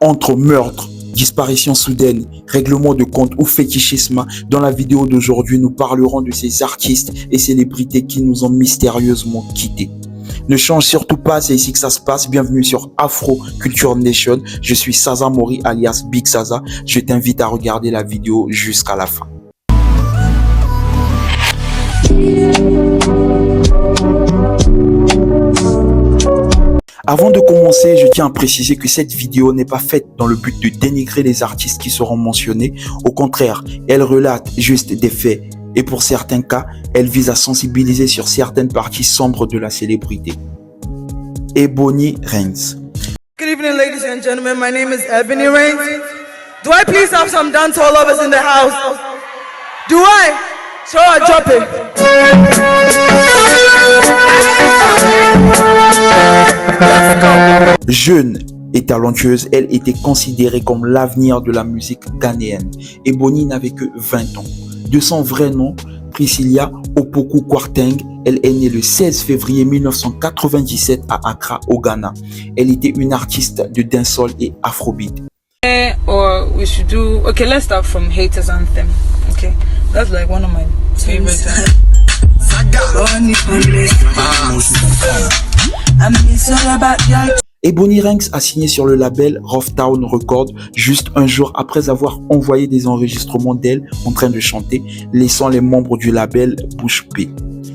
Entre meurtre, disparition soudaine, règlement de compte ou fétichisme, dans la vidéo d'aujourd'hui, nous parlerons de ces artistes et célébrités qui nous ont mystérieusement quittés. Ne change surtout pas, c'est ici que ça se passe. Bienvenue sur Afro Culture Nation. Je suis Saza Mori alias Big Saza. Je t'invite à regarder la vidéo jusqu'à la fin. Avant de commencer, je tiens à préciser que cette vidéo n'est pas faite dans le but de dénigrer les artistes qui seront mentionnés. Au contraire, elle relate juste des faits et pour certains cas, elle vise à sensibiliser sur certaines parties sombres de la célébrité. Ebony Reigns. Good evening, ladies and gentlemen. My name is Ebony Reigns. Do I please have some dancehall lovers in the house? Do I? So I drop it. Jeune et talentueuse, elle était considérée comme l'avenir de la musique ghanéenne. Ebony n'avait que 20 ans. De son vrai nom, Priscilla Opoku Kwarteng, elle est née le 16 février 1997 à Accra, au Ghana. Elle était une artiste de dancehall et afrobeat. Or we should do. Okay, let's start from Haters Anthem. Okay, that's like one of my favorites. Ebony Reigns a signé sur le label Rough Town Records juste un jour après avoir envoyé des enregistrements d'elle en train de chanter, laissant les membres du label bouche bée.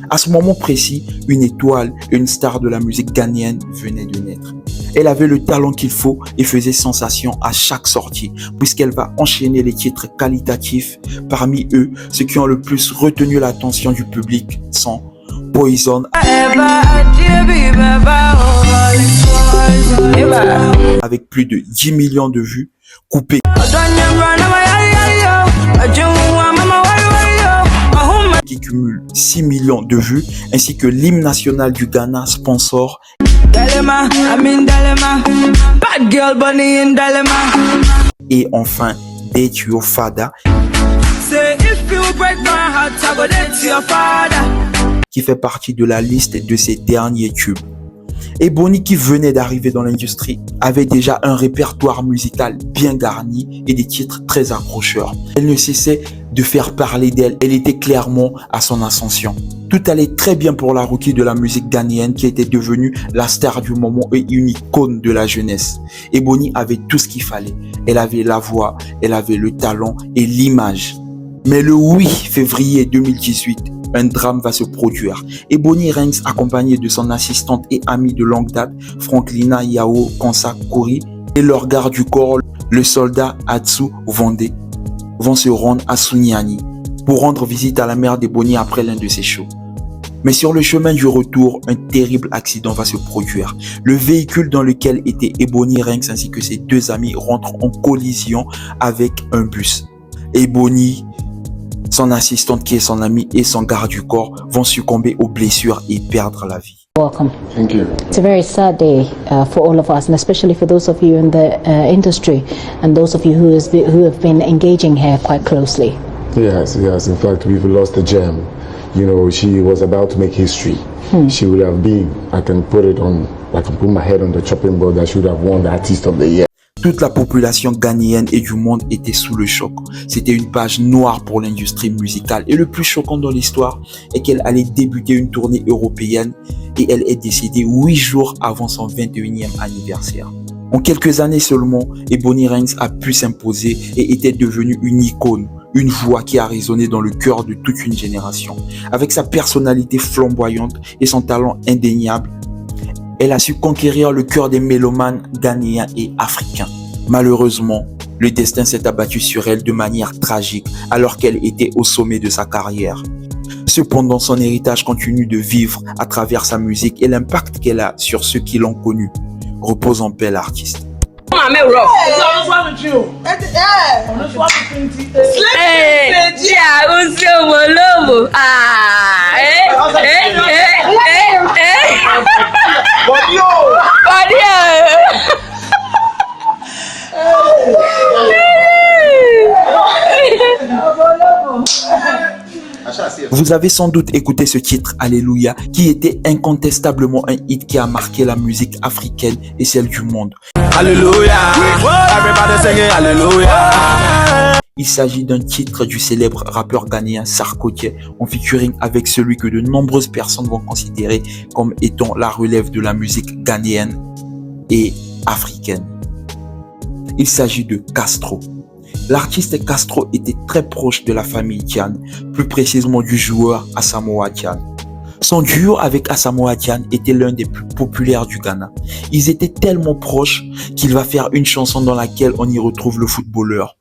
À ce moment précis, une étoile, une star de la musique ghanéenne venait de naître. Elle avait le talent qu'il faut et faisait sensation à chaque sortie, puisqu'elle va enchaîner les titres qualitatifs. Parmi eux, ceux qui ont le plus retenu l'attention du public sont Poison, avec plus de 10 millions de vues, Coupé, qui cumule 6 millions de vues, ainsi que l'hymne national du Ghana, Sponsor, et enfin Date Your Father, qui fait partie de la liste de ses derniers tubes. Ebony, qui venait d'arriver dans l'industrie, avait déjà un répertoire musical bien garni et des titres très accrocheurs. Elle ne cessait de faire parler d'elle, elle était clairement à son ascension. Tout allait très bien pour la rookie de la musique ghanéenne qui était devenue la star du moment et une icône de la jeunesse. Ebony avait tout ce qu'il fallait. Elle avait la voix, elle avait le talent et l'image. Mais le 8 février 2018, un drame va se produire. Ebony Reigns, accompagnée de son assistante et amie de longue date, Franklina Yao Konsa Kori, et leur garde du corps, le soldat Atsu Vendée, vont se rendre à Sunyani pour rendre visite à la mère d'Ebony après l'un de ses shows. Mais sur le chemin du retour, un terrible accident va se produire. Le véhicule dans lequel était Ebony Reigns ainsi que ses deux amis rentrent en collision avec un bus. Ebony, son assistante qui est son amie et son garde du corps vont succomber aux blessures et perdre la vie. Welcome. Thank you. It's a very sad day for all of us, and especially for those of you in the industry and those of you who have been engaging here quite closely. Yes. In fact, we've lost a gem. You know, she was about to make history. She would have been, I can put my head on the chopping board, that she would have won the Artist of the Year. Toute la population ghanéenne et du monde était sous le choc. C'était une page noire pour l'industrie musicale. Et le plus choquant dans l'histoire est qu'elle allait débuter une tournée européenne et elle est décédée 8 jours avant son 21e anniversaire. En quelques années seulement, Ebony Reigns a pu s'imposer et était devenue une icône, une voix qui a résonné dans le cœur de toute une génération. Avec sa personnalité flamboyante et son talent indéniable, elle a su conquérir le cœur des mélomanes ghanéens et africains. Malheureusement, le destin s'est abattu sur elle de manière tragique alors qu'elle était au sommet de sa carrière. Cependant, son héritage continue de vivre à travers sa musique et l'impact qu'elle a sur ceux qui l'ont connue. Repose en paix l'artiste. Vous avez sans doute écouté ce titre Alléluia qui était incontestablement un hit qui a marqué la musique africaine et celle du monde. Alléluia, I Il s'agit d'un titre du célèbre rappeur ghanéen Sarkodie en featuring avec celui que de nombreuses personnes vont considérer comme étant la relève de la musique ghanéenne et africaine. Il s'agit de Castro. L'artiste Castro était très proche de la famille Diane, plus précisément du joueur Asamoah Gyan. Son duo avec Asamoah Gyan était l'un des plus populaires du Ghana. Ils étaient tellement proches qu'il va faire une chanson dans laquelle on y retrouve le footballeur.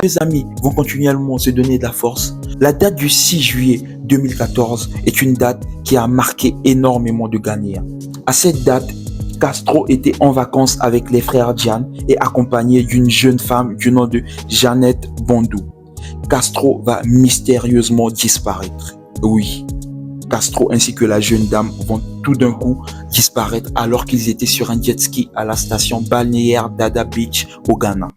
Les amis vont continuellement se donner de la force. La date du 6 juillet 2014 est une date qui a marqué énormément de Ghanéens. À cette date, Castro était en vacances avec les frères Diane et accompagné d'une jeune femme du nom de Jeannette Bondou. Castro va mystérieusement disparaître. Oui, Castro ainsi que la jeune dame vont tout d'un coup disparaître alors qu'ils étaient sur un jet ski à la station balnéaire Dada Beach au Ghana.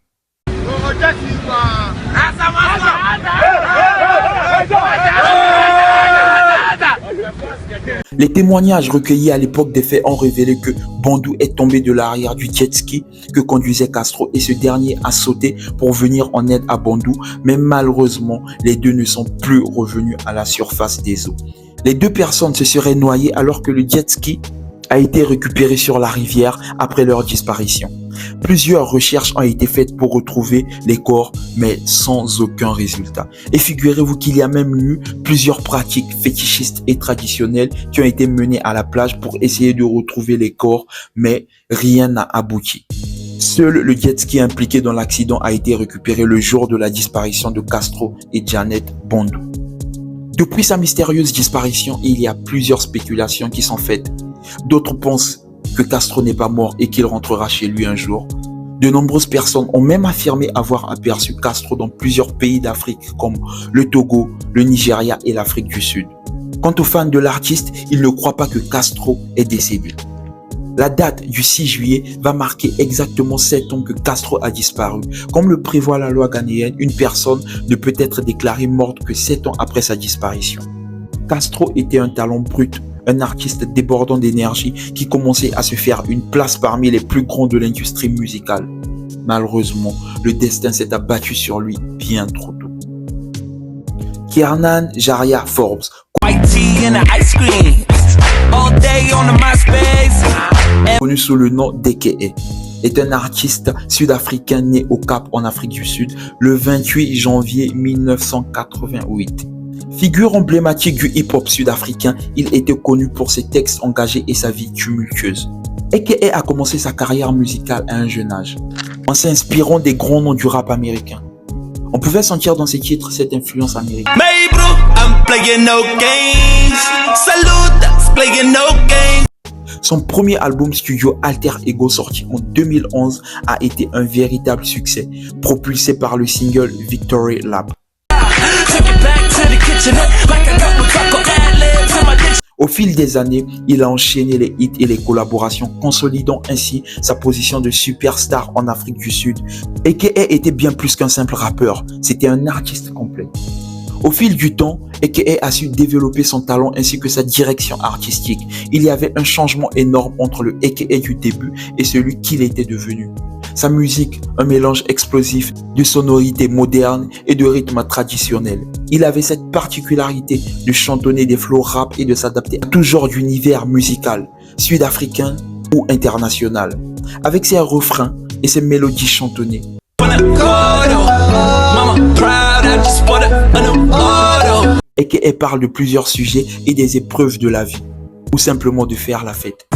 Les témoignages recueillis à l'époque des faits ont révélé que Bondou est tombé de l'arrière du jet ski que conduisait Castro et ce dernier a sauté pour venir en aide à Bondou, mais malheureusement, les deux ne sont plus revenus à la surface des eaux. Les deux personnes se seraient noyées alors que le jet ski a été récupéré sur la rivière après leur disparition. Plusieurs recherches ont été faites pour retrouver les corps, mais sans aucun résultat. Et figurez-vous qu'il y a même eu plusieurs pratiques fétichistes et traditionnelles qui ont été menées à la plage pour essayer de retrouver les corps, mais rien n'a abouti. Seul le jet ski impliqué dans l'accident a été récupéré le jour de la disparition de Castro et Jeannette Bondou. Depuis sa mystérieuse disparition, il y a plusieurs spéculations qui sont faites. D'autres pensent que Castro n'est pas mort et qu'il rentrera chez lui un jour. De nombreuses personnes ont même affirmé avoir aperçu Castro dans plusieurs pays d'Afrique comme le Togo, le Nigeria et l'Afrique du Sud. Quant aux fans de l'artiste, ils ne croient pas que Castro est décédé. La date du 6 juillet va marquer exactement 7 ans que Castro a disparu. Comme le prévoit la loi ghanéenne, une personne ne peut être déclarée morte que 7 ans après sa disparition. Castro était un talent brut, un artiste débordant d'énergie qui commençait à se faire une place parmi les plus grands de l'industrie musicale. Malheureusement, le destin s'est abattu sur lui bien trop tôt. Kiernan Jaria Forbes, connu sous le nom d'Eke, est un artiste sud-africain né au Cap en Afrique du Sud le 28 janvier 1988. Figure emblématique du hip-hop sud-africain, il était connu pour ses textes engagés et sa vie tumultueuse. Eke a commencé sa carrière musicale à un jeune âge, en s'inspirant des grands noms du rap américain. On pouvait sentir dans ses titres cette influence américaine. Son premier album studio Alter Ego sorti en 2011 a été un véritable succès, propulsé par le single Victory Lap. Au fil des années, il a enchaîné les hits et les collaborations, consolidant ainsi sa position de superstar en Afrique du Sud. Eke était bien plus qu'un simple rappeur, c'était un artiste complet. Au fil du temps, Eke a su développer son talent ainsi que sa direction artistique. Il y avait un changement énorme entre le Eke du début et celui qu'il était devenu. Sa musique, un mélange explosif de sonorités modernes et de rythmes traditionnels. Il avait cette particularité de chantonner des flows rap et de s'adapter à tout genre d'univers musical, sud-africain ou international, avec ses refrains et ses mélodies chantonnées. Eke parle de plusieurs sujets et des épreuves de la vie, ou simplement de faire la fête.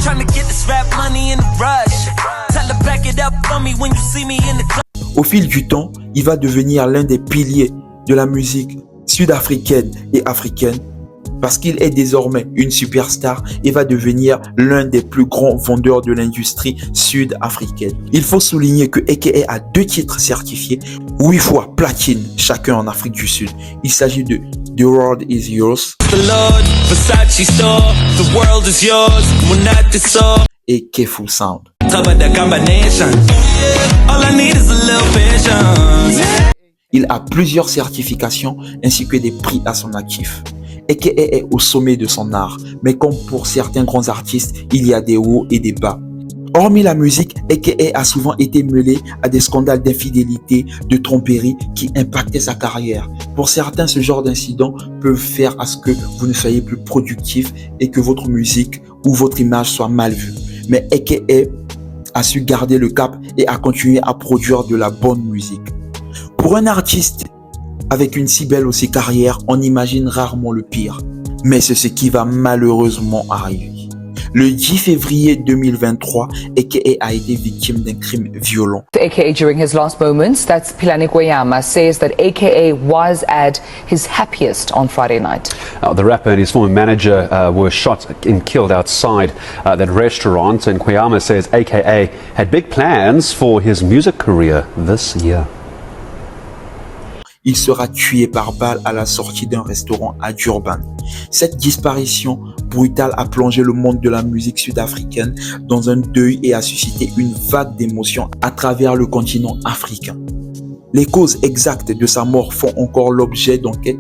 Au fil du temps, il va devenir l'un des piliers de la musique sud-africaine et africaine parce qu'il est désormais une superstar et va devenir l'un des plus grands vendeurs de l'industrie sud-africaine. Il faut souligner que A.K.A a 2 titres certifiés, 8 fois platine chacun en Afrique du Sud. Il s'agit de The World Is Yours et Careful Sound. Il a plusieurs certifications ainsi que des prix à son actif. A.K.A est au sommet de son art, mais comme pour certains grands artistes, il y a des hauts et des bas. Hormis la musique, A.K.A a souvent été mêlé à des scandales d'infidélité, de tromperie qui impactaient sa carrière. Pour certains, ce genre d'incidents peuvent faire à ce que vous ne soyez plus productif et que votre musique ou votre image soit mal vue. Mais A.K.A a su garder le cap et a continué à produire de la bonne musique. Pour un artiste avec une si belle aussi carrière, on imagine rarement le pire. Mais c'est ce qui va malheureusement arriver. Le 10 février 2023, A.K.A a été victime d'un crime violent. A.K.A during his last moments, that's Philani Kweyama, says that A.K.A was at his happiest on Friday night. The rapper and his former manager were shot and killed outside that restaurant, and Kweyama says A.K.A had big plans for his music career this year. Il sera tué par balle à la sortie d'un restaurant à Durban. Cette disparition brutale a plongé le monde de la musique sud-africaine dans un deuil et a suscité une vague d'émotions à travers le continent africain. Les causes exactes de sa mort font encore l'objet d'enquêtes,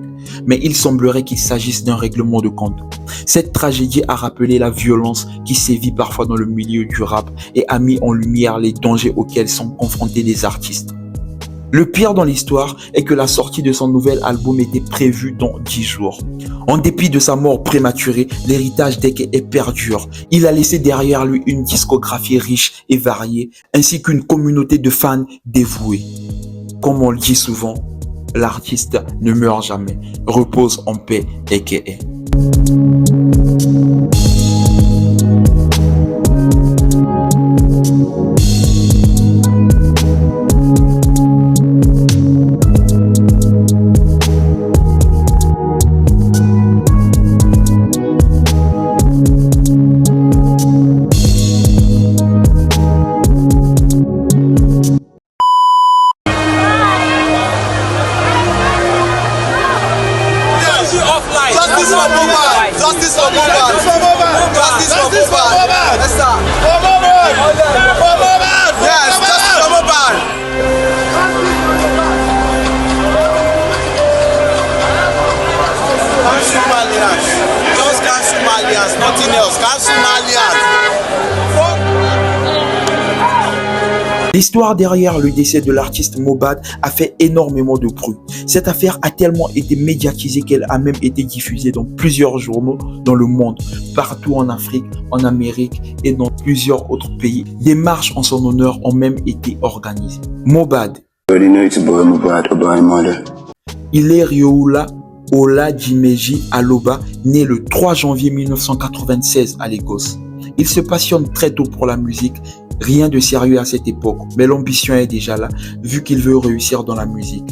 mais il semblerait qu'il s'agisse d'un règlement de compte. Cette tragédie a rappelé la violence qui sévit parfois dans le milieu du rap et a mis en lumière les dangers auxquels sont confrontés les artistes. Le pire dans l'histoire est que la sortie de son nouvel album était prévue dans 10 jours. En dépit de sa mort prématurée, l'héritage d'A.K.A perdure. Il a laissé derrière lui une discographie riche et variée, ainsi qu'une communauté de fans dévoués. Comme on le dit souvent, l'artiste ne meurt jamais. Repose en paix, A.K.A. Justice for Mohbad. Justice for Mohbad. Let's start. For Mohbad. For Mohbad. Yes, justice for Mohbad. Cancel Malians. Just cancel Malians. Nothing else. Cancel Malians. L'histoire derrière le décès de l'artiste Mohbad a fait énormément de bruit. Cette affaire a tellement été médiatisée qu'elle a même été diffusée dans plusieurs journaux dans le monde, partout en Afrique, en Amérique et dans plusieurs autres pays. Des marches en son honneur ont même été organisées. Mohbad. Il est Rioula Oladimeji Aloba, né le 3 janvier 1996 à Lagos. Il se passionne très tôt pour la musique. Rien de sérieux à cette époque, mais l'ambition est déjà là, vu qu'il veut réussir dans la musique.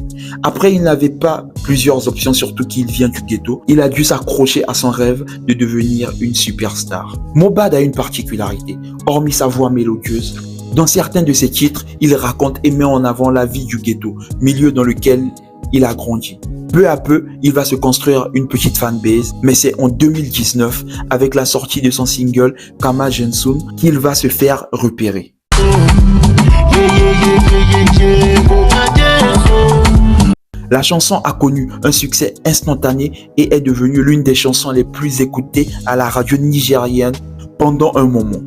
Après, il n'avait pas plusieurs options, surtout qu'il vient du ghetto. Il a dû s'accrocher à son rêve de devenir une superstar. Mohbad a une particularité, hormis sa voix mélodieuse. Dans certains de ses titres, il raconte et met en avant la vie du ghetto, milieu dans lequel il a grandi. Peu à peu, il va se construire une petite fanbase, mais c'est en 2019, avec la sortie de son single Kama Jensun, qu'il va se faire repérer. La chanson a connu un succès instantané et est devenue l'une des chansons les plus écoutées à la radio nigérienne pendant un moment.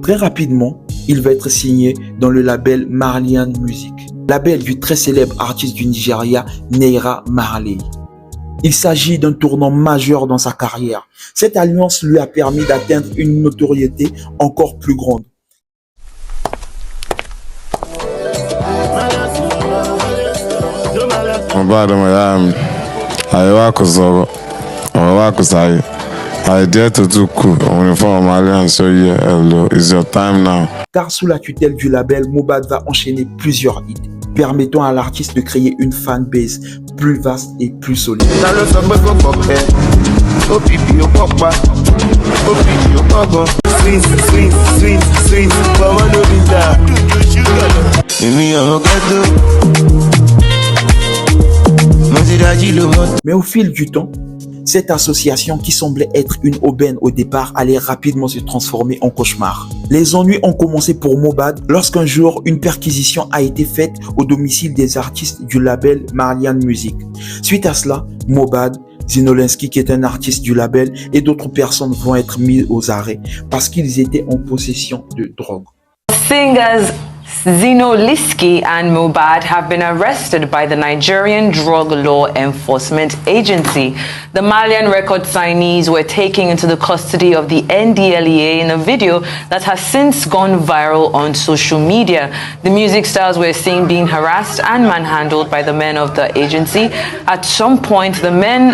Très rapidement, il va être signé dans le label Marlian Music, label du très célèbre artiste du Nigeria, Naira Marley. Il s'agit d'un tournant majeur dans sa carrière. Cette alliance lui a permis d'atteindre une notoriété encore plus grande. I dare to do cool on the phone Malian, so yeah, hello, it's your time now. Car sous la tutelle du label, Mohbad va enchaîner plusieurs hits, permettant à l'artiste de créer une fanbase plus vaste et plus solide. OPP, Opopa, OPP, Opopa. Sweet, sweet, sweet, sweet, Mama no be that. Mais au fil du temps, cette association qui semblait être une aubaine au départ allait rapidement se transformer en cauchemar. Les ennuis ont commencé pour Mobad lorsqu'un jour une perquisition a été faite au domicile des artistes du label Marlian Music. Suite à cela, Mobad, Zinolinski qui est un artiste du label et d'autres personnes vont être mis aux arrêts parce qu'ils étaient en possession de drogue. Singers Zinolinski and Mobad have been arrested by the Nigerian Drug Law Enforcement Agency. The Malian record signees were taken into the custody of the NDLEA in a video that has since gone viral on social media. The music stars were seen being harassed and manhandled by the men of the agency. At some point, the men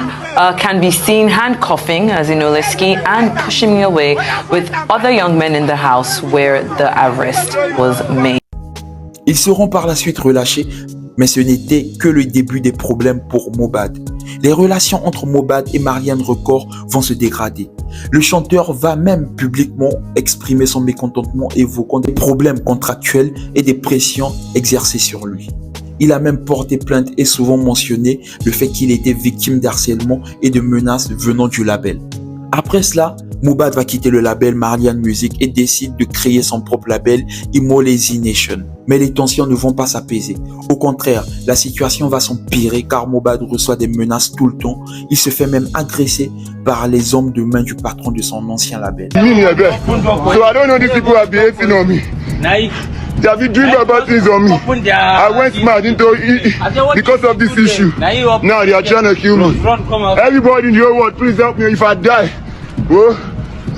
can be seen handcuffing Zinolinski and pushing him away with other young men in the house where the arrest was made. Ils seront par la suite relâchés, mais ce n'était que le début des problèmes pour Mobad. Les relations entre Mobad et Marlian Records vont se dégrader. Le chanteur va même publiquement exprimer son mécontentement, évoquant des problèmes contractuels et des pressions exercées sur lui. Il a même porté plainte et souvent mentionné le fait qu'il était victime d'harcèlement et de menaces venant du label. Après cela, Mobad va quitter le label Marlian Music et décide de créer son propre label Imolezi Nation. Mais les tensions ne vont pas s'apaiser. Au contraire, la situation va s'empirer car Mobad reçoit des menaces tout le temps. Il se fait même agresser par les hommes de main du patron de son ancien label. So I don't know these people are behaving on me. They have been doing bad things on me. I went mad into it because of this issue. Now they are trying to kill me. Everybody in the whole world, please help me if I die. Oh,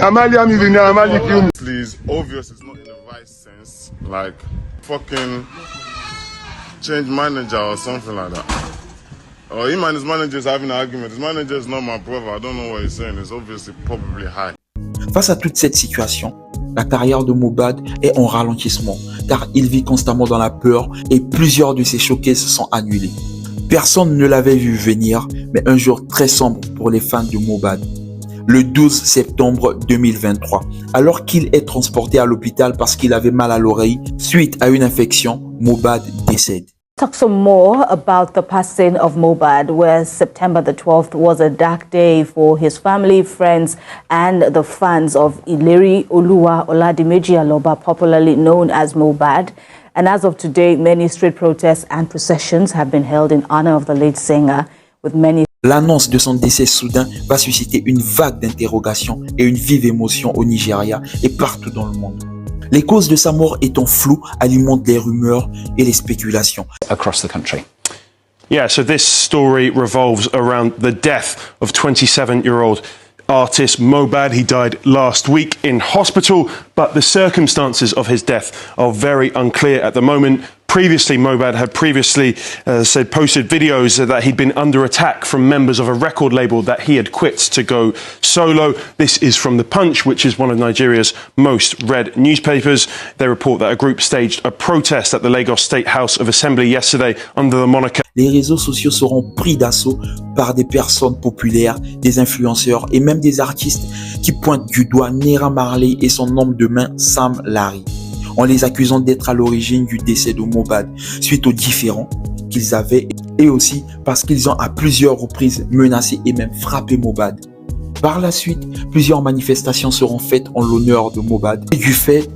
Amalia is in there, Amalia kill me. Please, obvious it's not in the right sense. Like, fucking change manager or something like that. Or him and his manager is having an argument. His manager is not my brother. I don't know what he's saying. It's obviously probably high. Face à toute cette situation, la carrière de Mobad est en ralentissement car il vit constamment dans la peur et plusieurs de ses showcases sont annulés. Personne ne l'avait vu venir, mais un jour très sombre pour les fans de Mobad. Le 12 septembre 2023, alors qu'il est transporté à l'hôpital parce qu'il avait mal à l'oreille suite à une infection, Mobad décède. Talk some more about the passing of Mobad, where September the 12th was a dark day for his family, friends, and the fans of Ileri Oluwa Oladimeji Aloba, popularly known as Mobad. And as of today, many street protests and processions have been held in honor of the late singer, with many. L'annonce de son décès soudain va susciter une vague d'interrogations et une vive émotion au Nigeria et partout dans le monde. Les causes de sa mort étant floues alimentent les rumeurs et les spéculations. Across the country. Yeah, so this story revolves around the death of 27-year-old artist Mobad. He died last week in hospital, but the circumstances of his death are very unclear at the moment. Previously, Mobad had posted videos that he'd been under attack from members of a record label that he had quit to go solo. This is from The Punch, which is one of Nigeria's most read newspapers. They report that a group staged a protest at the Lagos State House of Assembly yesterday under the moniker. Les réseaux sociaux seront pris d'assaut par des personnes populaires, des influenceurs et même des artistes qui pointent du doigt Naira Marley et son homme de main Sam Larry, en les accusant d'être à l'origine du décès de Mobad suite aux différends qu'ils avaient et aussi parce qu'ils ont à plusieurs reprises menacé et même frappé Mobad. Par la suite, plusieurs manifestations seront faites en l'honneur de Mobad et du fait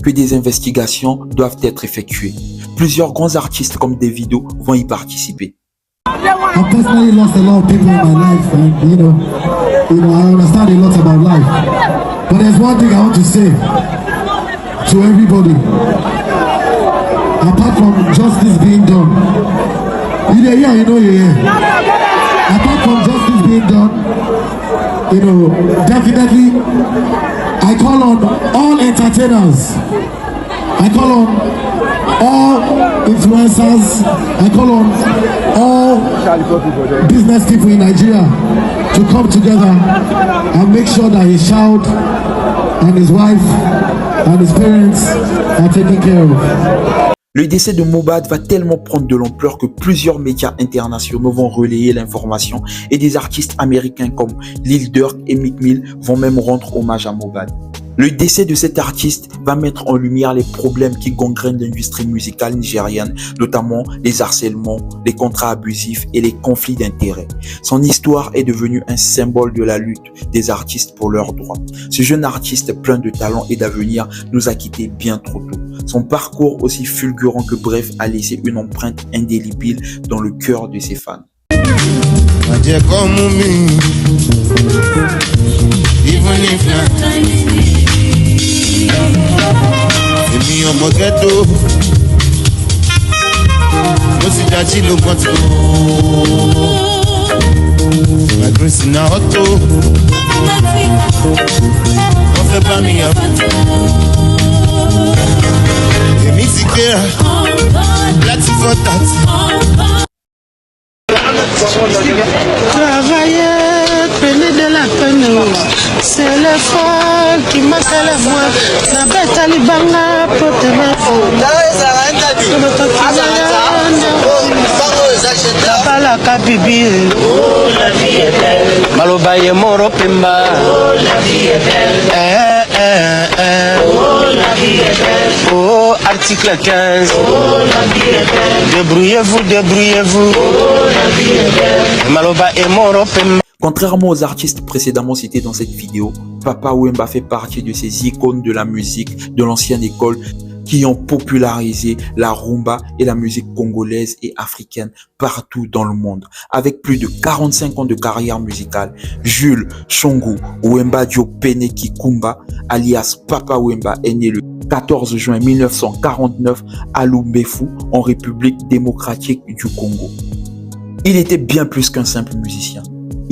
que des investigations doivent être effectuées. Plusieurs grands artistes comme Davido vont y participer. I personally lost a lot of people in my life, and you know, I understand a lot about life. But there's one thing I want to say to everybody. Apart from justice being done, you're here, you know you're here. Apart from justice being done, you know, definitely, I call on all entertainers. I call on all influencers. I call on all business people in Nigeria to come together and make sure that his child and his wife and his parents are taken care of. Le décès de Mohbad va tellement prendre de l'ampleur que plusieurs médias internationaux vont relayer l'information et des artistes américains comme Lil Durk et Meek Mill vont même rendre hommage à Mohbad. Le décès de cet artiste va mettre en lumière les problèmes qui gangrènent l'industrie musicale nigériane, notamment les harcèlements, les contrats abusifs et les conflits d'intérêts. Son histoire est devenue un symbole de la lutte des artistes pour leurs droits. Ce jeune artiste plein de talent et d'avenir nous a quittés bien trop tôt. Son parcours aussi fulgurant que bref a laissé une empreinte indélébile dans le cœur de ses fans. Èmi ọmọ ghetto mo sì dájí ló gbọ́n tó magrisi na ọ̀tọ̀ wọ́n fẹ́ bá mi yàn èmi ti gbéra láti 4:30. Travailler, peiner de la peine, c'est l'effort qui m'a fait le moins. La bête à l'ibanga pour te mettre. La kabibi, Maloba ye moro pemba. La vie est belle. Oh, article 15. Débrouillez-vous, débrouillez-vous. Maloba ye moro pemba. Contrairement aux artistes précédemment cités dans cette vidéo, Papa Wemba fait partie de ces icônes de la musique de l'ancienne école qui ont popularisé la rumba et la musique congolaise et africaine partout dans le monde. Avec plus de 45 ans de carrière musicale, Jules Shongu Wemba Diopene Kikumba, alias Papa Wemba, est né le 14 juin 1949 à Lumbefu, en République démocratique du Congo. Il était bien plus qu'un simple musicien.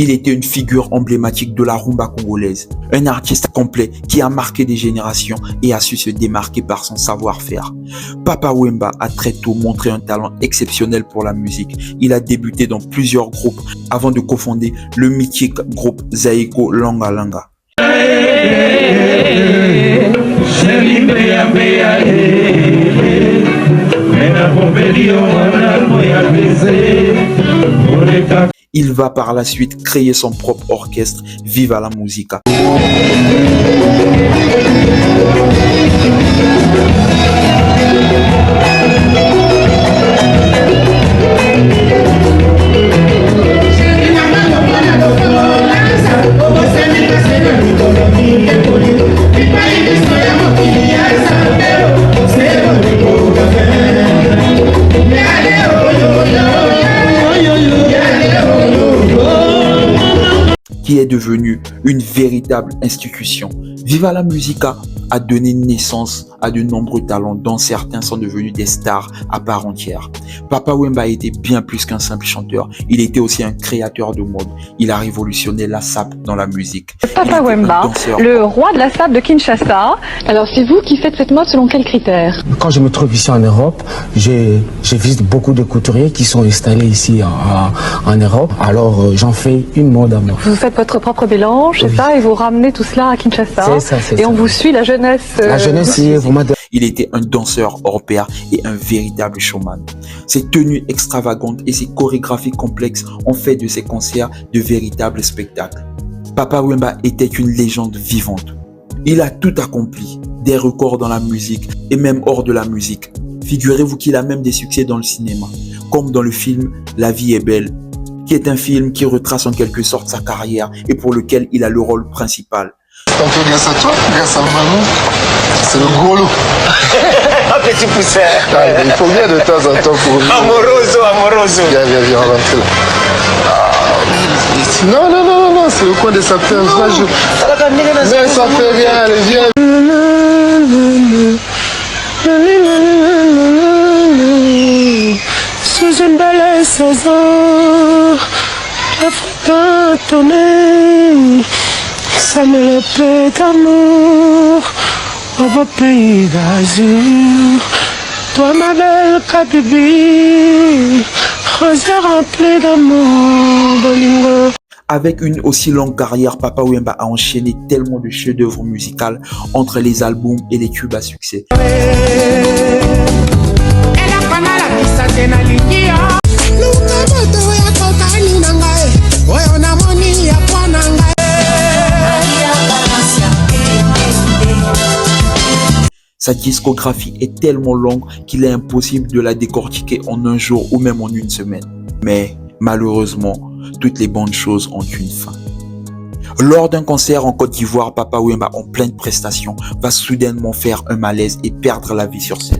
Il était une figure emblématique de la rumba congolaise, un artiste complet qui a marqué des générations et a su se démarquer par son savoir-faire. Papa Wemba a très tôt montré un talent exceptionnel pour la musique. Il a débuté dans plusieurs groupes avant de cofonder le mythique groupe Zaiko Langa Langa. Il va par la suite créer son propre orchestre, Viva la Musica. Qui est devenue une véritable institution. Viva la Musica a donné naissance à de nombreux talents dont certains sont devenus des stars à part entière. Papa Wemba était bien plus qu'un simple chanteur, il était aussi un créateur de mode. Il a révolutionné la SAP dans la musique. Papa Wemba, le roi de la SAP de Kinshasa. Alors c'est vous qui faites cette mode selon quels critères? Quand je me trouve ici en Europe, je visite beaucoup de couturiers qui sont installés ici en Europe. Alors j'en fais une mode à moi. Vous faites votre propre mélange, c'est ça, et vous ramenez tout cela à Kinshasa. C'est ça, c'est ça. Et on vous suit la jeunesse. La jeunesse, c'est vraiment... Il était un danseur hors pair et un véritable showman. Ses tenues extravagantes et ses chorégraphies complexes ont fait de ses concerts de véritables spectacles. Papa Wemba était une légende vivante. Il a tout accompli, des records dans la musique et même hors de la musique. Figurez-vous qu'il a même des succès dans le cinéma, comme dans le film La vie est belle, qui est un film qui retrace en quelque sorte sa carrière et pour lequel il a le rôle principal. Tantôt grâce à toi, grâce à maman, c'est le gros lot. Un petit poussin. Ah, il faut bien de temps en temps pour... Amoroso, amoroso. Viens, on rentre là. Ah, non, c'est le coin de sa perle. Mais ça fait rien, allez, viens. Sous une belle saison, l'Afrique tournée. Ça me le plaît d'amour au beau pays d'azur. Toi ma belle Kabibi, rosière remplie d'amour, bolingo. Avec une aussi longue carrière, Papa Wemba a enchaîné tellement de chefs-d'œuvre musicaux entre les albums et les tubes à succès. Sa discographie est tellement longue qu'il est impossible de la décortiquer en un jour ou même en une semaine. Mais malheureusement, toutes les bonnes choses ont une fin. Lors d'un concert en Côte d'Ivoire, Papa Wemba, en pleine prestation, va soudainement faire un malaise et perdre la vie sur scène.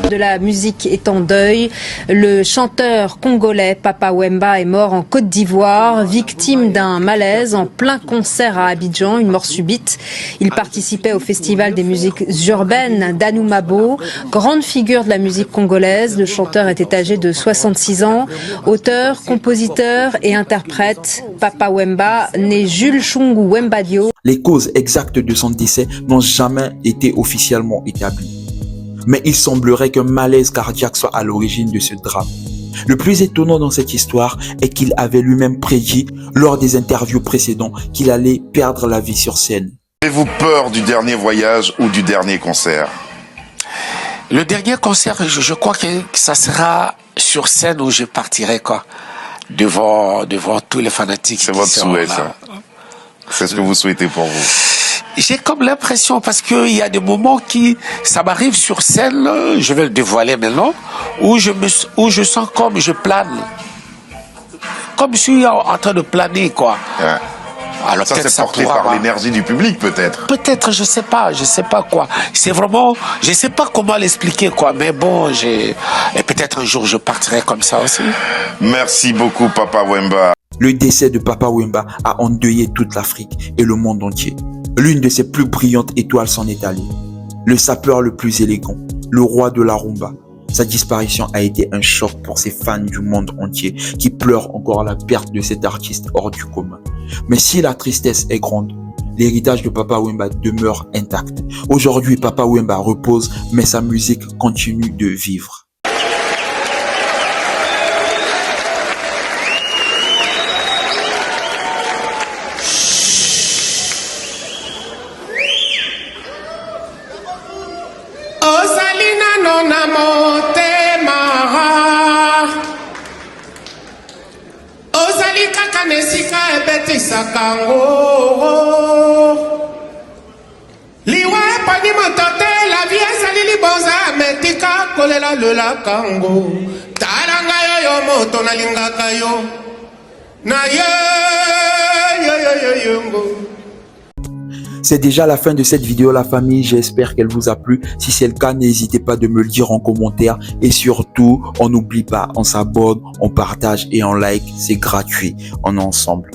De la musique est en deuil. Le chanteur congolais Papa Wemba est mort en Côte d'Ivoire, victime d'un malaise en plein concert à Abidjan, une mort subite. Il participait au festival des musiques urbaines d'Anoumabo, grande figure de la musique congolaise. Le chanteur était âgé de 66 ans, auteur, compositeur et interprète. Papa Wemba, né Jules Chungu Wembadio. Les causes exactes de son décès n'ont jamais été officiellement établies. Mais il semblerait qu'un malaise cardiaque soit à l'origine de ce drame. Le plus étonnant dans cette histoire est qu'il avait lui-même prédit lors des interviews précédentes qu'il allait perdre la vie sur scène. Avez-vous peur du dernier voyage ou du dernier concert? Le dernier concert, je crois que ça sera sur scène où je partirai quoi, devant tous les fanatiques. C'est votre souhait, ça. C'est ce que vous souhaitez pour vous. J'ai comme l'impression, parce qu'il y a des moments ça m'arrive sur scène, je vais le dévoiler maintenant, où je sens comme je plane. Comme je suis en train de planer, quoi. Ouais. Alors ça, c'est porté par l'énergie du public, peut-être. Peut-être, je sais pas quoi. C'est vraiment, je sais pas comment l'expliquer, quoi. Mais bon, et peut-être un jour je partirai comme ça aussi. Merci beaucoup, Papa Wemba. Le décès de Papa Wemba a endeuillé toute l'Afrique et le monde entier. L'une de ses plus brillantes étoiles s'en est allée. Le sapeur le plus élégant, le roi de la rumba. Sa disparition a été un choc pour ses fans du monde entier qui pleurent encore la perte de cet artiste hors du commun. Mais si la tristesse est grande, l'héritage de Papa Wemba demeure intact. Aujourd'hui, Papa Wemba repose, mais sa musique continue de vivre. C'est déjà la fin de cette vidéo, la famille. J'espère qu'elle vous a plu. Si c'est le cas, n'hésitez pas de me le dire en commentaire. Et surtout, on n'oublie pas, on s'abonne, on partage et on like. C'est gratuit. On est ensemble.